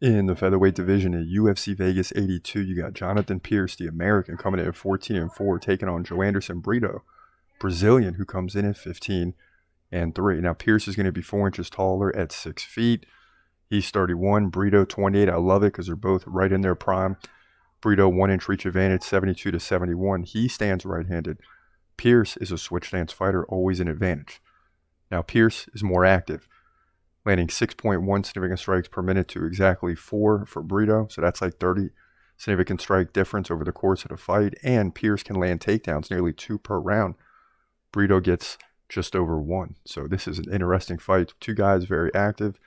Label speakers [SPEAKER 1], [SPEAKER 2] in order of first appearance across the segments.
[SPEAKER 1] In the featherweight division at UFC Vegas 82, you got Jonathan Pearce, the American, coming in at 14-4, taking on Joanderson Brito, Brazilian, who comes in at 15-3. Now, Pearce is going to be 4 inches taller at 6 feet. He's 31, Brito 28. I love it because they're both right in their prime. Brito 1 inch reach advantage, 72-71. He stands right-handed. Pearce is a switch stance fighter, always an advantage. Now, Pearce is more active, landing 6.1 significant strikes per minute to exactly 4 for Brito. So that's like 30 significant strike difference over the course of the fight. And Pearce can land takedowns, nearly 2 per round. Brito gets just over 1. So this is an interesting fight. Two guys very active,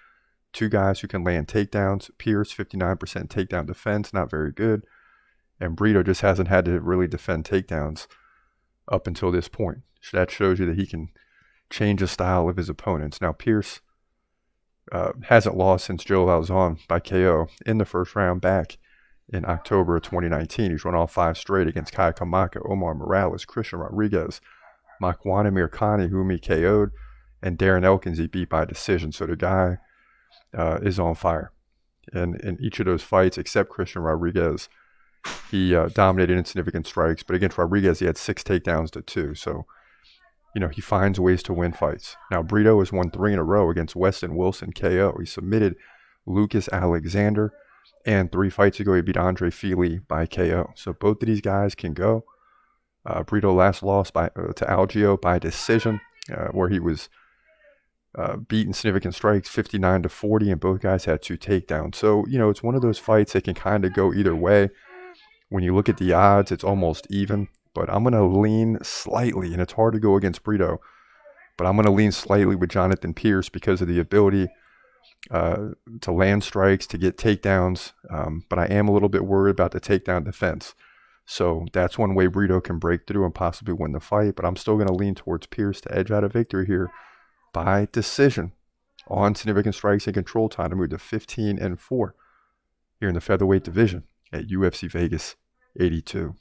[SPEAKER 1] two guys who can land takedowns. Pearce, 59% takedown defense, not very good. And Brito just hasn't had to really defend takedowns up until this point. So that shows you that he can change the style of his opponents. Now, Pearce hasn't lost since Joe Lauzon by KO in the first round back in October of 2019. He's run all 5 straight against Kai Kamaka, Omar Morales, Christian Rodriguez, Makwan Amirkhani, whom he KO'd, and Darren Elkins he beat by decision. So the guy is on fire. And in each of those fights, except Christian Rodriguez, he dominated in significant strikes. But against Rodriguez, he had 6 takedowns to 2. So, he finds ways to win fights. Now, Brito has won 3 in a row against Weston Wilson KO. He submitted Lucas Alexander, and 3 fights ago, he beat Andre Fili by KO. So both of these guys can go. Brito last lost to Algio by decision, where he was beaten significant strikes, 59-40, and both guys had 2 takedowns. So, it's one of those fights that can kind of go either way. When you look at the odds, it's almost even. But I'm going to lean slightly, and it's hard to go against Brito, but I'm going to lean slightly with Jonathan Pearce because of the ability to land strikes, to get takedowns. But I am a little bit worried about the takedown defense. So that's one way Brito can break through and possibly win the fight. But I'm still going to lean towards Pearce to edge out a victory here by decision on significant strikes and control time to move to 15-4 here in the featherweight division at UFC Vegas 82.